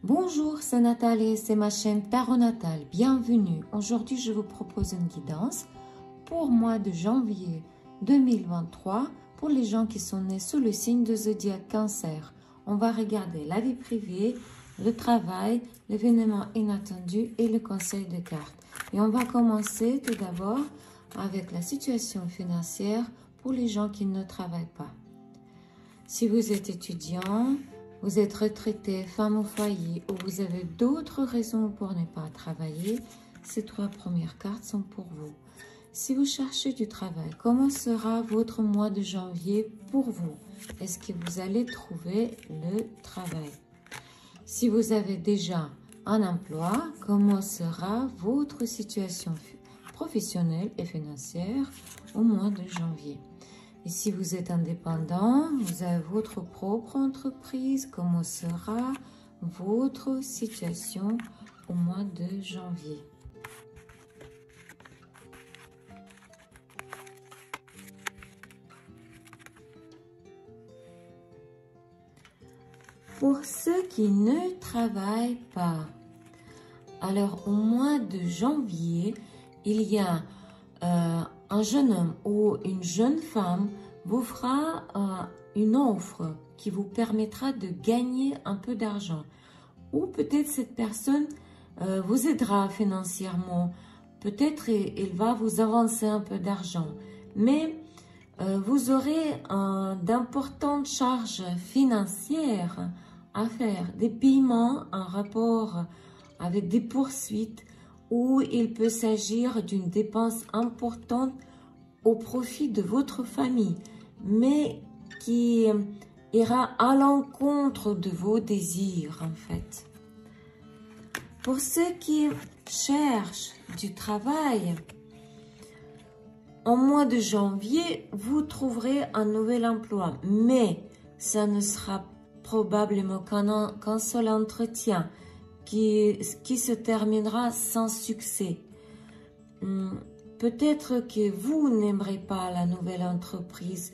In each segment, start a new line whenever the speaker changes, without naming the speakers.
Bonjour, c'est Nathalie, c'est ma chaîne Tarot Natal. Bienvenue. Aujourd'hui, je vous propose une guidance pour le mois de janvier 2023 pour les gens qui sont nés sous le signe de zodiaque Cancer. On va regarder la vie privée, le travail, l'événement inattendu et le conseil de cartes. Et on va commencer tout d'abord avec la situation financière pour les gens qui ne travaillent pas. Si vous êtes étudiant, vous êtes retraité, femme au foyer ou vous avez d'autres raisons pour ne pas travailler, ces trois premières cartes sont pour vous. Si vous cherchez du travail, comment sera votre mois de janvier pour vous? Est-ce que vous allez trouver le travail? Si vous avez déjà un emploi, comment sera votre situation professionnelle et financière au mois de janvier? Et si vous êtes indépendant, vous avez votre propre entreprise, comment sera votre situation au mois de janvier? Pour ceux qui ne travaillent pas, alors au mois de janvier, il y a un jeune homme ou une jeune femme vous fera une offre qui vous permettra de gagner un peu d'argent. Ou peut-être cette personne vous aidera financièrement. Peut-être il va vous avancer un peu d'argent. Mais vous aurez d'importantes charges financières à faire. Des paiements en rapport avec des poursuites, où il peut s'agir d'une dépense importante au profit de votre famille, mais qui ira à l'encontre de vos désirs, en fait. Pour ceux qui cherchent du travail, en mois de janvier, vous trouverez un nouvel emploi, mais ça ne sera probablement qu'un seul entretien qui se terminera sans succès. Peut-être que vous n'aimerez pas la nouvelle entreprise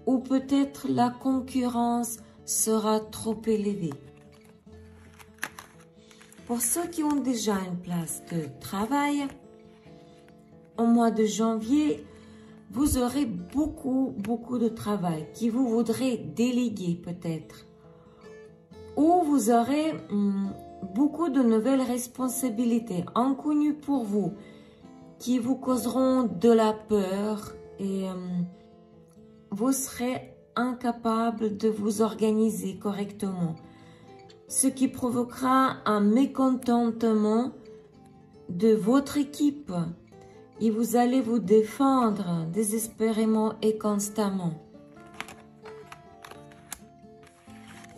ou peut-être la concurrence sera trop élevée. Pour ceux qui ont déjà une place de travail, au mois de janvier, vous aurez beaucoup de travail qui vous voudrez déléguer peut-être. Ou vous aurez beaucoup de nouvelles responsabilités inconnues pour vous qui vous causeront de la peur et vous serez incapable de vous organiser correctement, ce qui provoquera un mécontentement de votre équipe et vous allez vous défendre désespérément et constamment.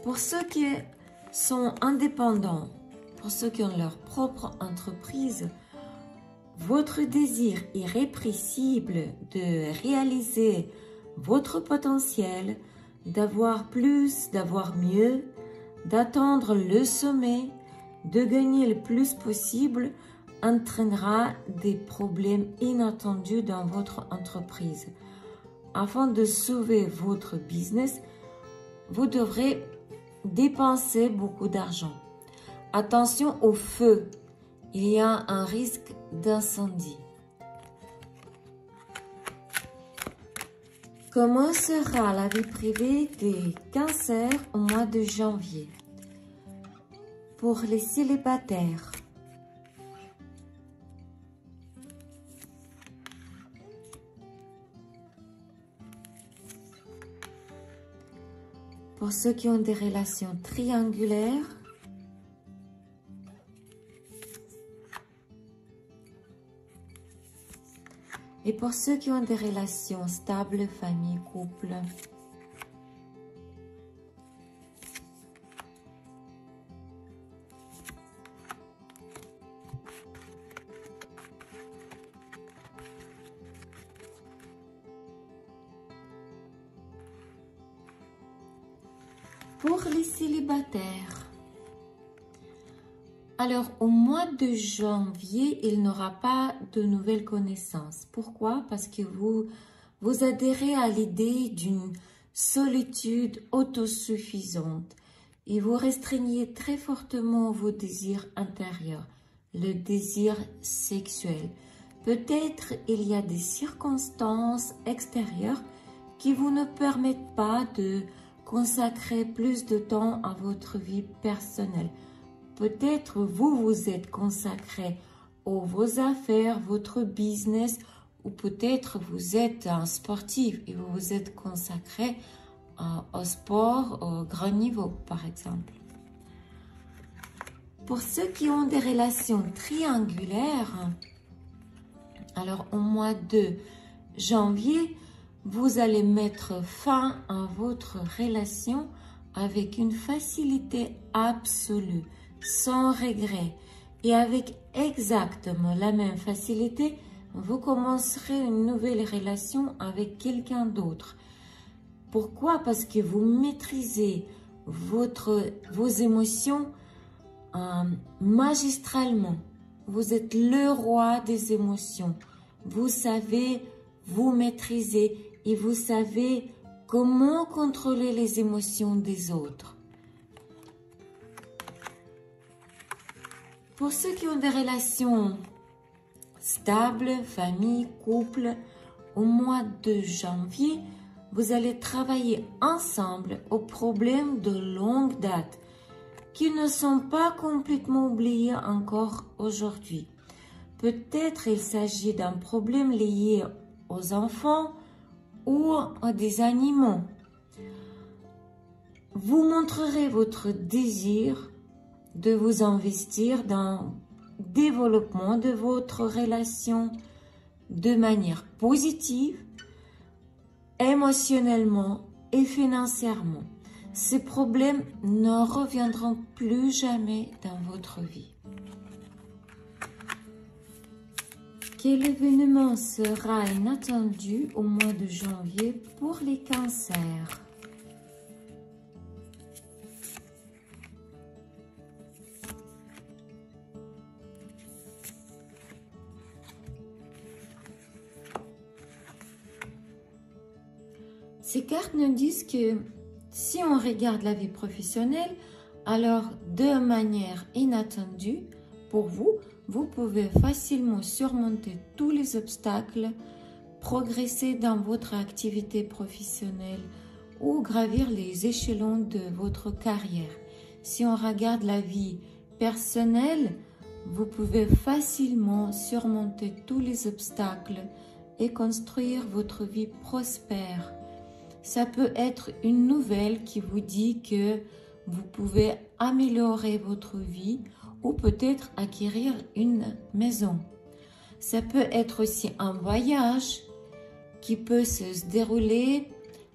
Pour ceux qui sont indépendants, pour ceux qui ont leur propre entreprise, votre désir irrépressible de réaliser votre potentiel, d'avoir plus, d'avoir mieux, d'atteindre le sommet, de gagner le plus possible, entraînera des problèmes inattendus dans votre entreprise. Afin de sauver votre business, vous devrez dépenser beaucoup d'argent. Attention au feu, il y a un risque d'incendie. Comment sera la vie privée des cancers au mois de janvier? Pour les célibataires, pour ceux qui ont des relations triangulaires, et pour ceux qui ont des relations stables, famille, couple. Pour les célibataires, alors au mois de janvier, il n'aura pas de nouvelles connaissances. Pourquoi? Parce que vous adhérez à l'idée d'une solitude autosuffisante et vous restreignez très fortement vos désirs intérieurs, le désir sexuel. Peut-être il y a des circonstances extérieures qui vous ne permettent pas de consacrer plus de temps à votre vie personnelle. Peut-être vous vous êtes consacré à vos affaires, votre business, ou peut-être vous êtes un sportif et vous vous êtes consacré au sport au grand niveau, par exemple. Pour ceux qui ont des relations triangulaires, alors au mois de janvier, vous allez mettre fin à votre relation avec une facilité absolue, sans regret. Et avec exactement la même facilité, vous commencerez une nouvelle relation avec quelqu'un d'autre. Pourquoi? Parce que vous maîtrisez vos émotions magistralement. Vous êtes le roi des émotions. Vous savez vous maîtriser et vous savez comment contrôler les émotions des autres. Pour ceux qui ont des relations stables, famille, couple, au mois de janvier, vous allez travailler ensemble aux problèmes de longue date qui ne sont pas complètement oubliés encore aujourd'hui. Peut-être il s'agit d'un problème lié aux enfants ou à des animaux. Vous montrerez votre désir de vous investir dans le développement de votre relation de manière positive, émotionnellement et financièrement. Ces problèmes ne reviendront plus jamais dans votre vie. Quel événement sera inattendu au mois de janvier pour les cancers? Ces cartes nous disent que si on regarde la vie professionnelle, alors de manière inattendue, pour vous, vous pouvez facilement surmonter tous les obstacles, progresser dans votre activité professionnelle ou gravir les échelons de votre carrière. Si on regarde la vie personnelle, vous pouvez facilement surmonter tous les obstacles et construire votre vie prospère. Ça peut être une nouvelle qui vous dit que vous pouvez améliorer votre vie ou peut-être acquérir une maison. Ça peut être aussi un voyage qui peut se dérouler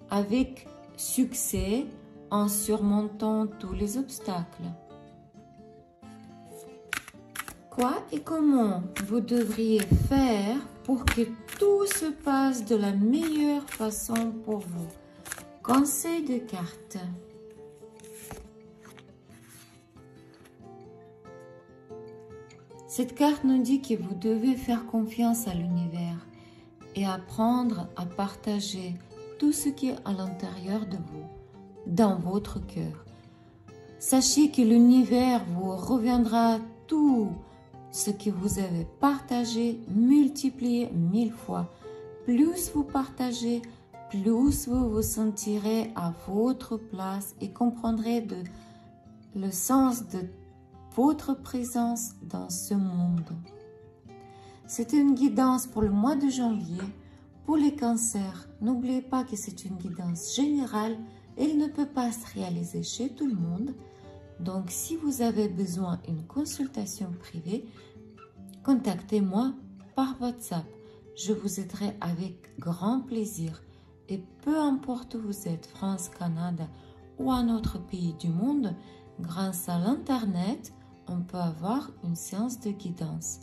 avec succès en surmontant tous les obstacles. Quoi et comment vous devriez faire pour que tout se passe de la meilleure façon pour vous? Conseil de cartes. Cette carte nous dit que vous devez faire confiance à l'univers et apprendre à partager tout ce qui est à l'intérieur de vous, dans votre cœur. Sachez que l'univers vous reviendra tout ce que vous avez partagé, multiplié 1000 fois. Plus vous partagez, plus vous vous sentirez à votre place et comprendrez le sens de votre présence dans ce monde. C'est une guidance pour le mois de janvier. Pour les cancers, n'oubliez pas que c'est une guidance générale. Elle ne peut pas se réaliser chez tout le monde. Donc, si vous avez besoin d'une consultation privée, contactez-moi par WhatsApp. Je vous aiderai avec grand plaisir. Et peu importe où vous êtes, France, Canada ou un autre pays du monde, grâce à l'Internet, on peut avoir une séance de guidance.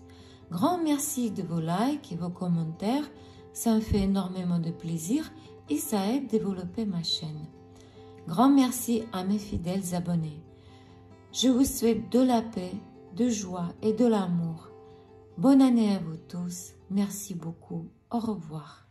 Grand merci de vos likes et vos commentaires. Ça me fait énormément de plaisir et ça aide à développer ma chaîne. Grand merci à mes fidèles abonnés. Je vous souhaite de la paix, de joie et de l'amour. Bonne année à vous tous. Merci beaucoup. Au revoir.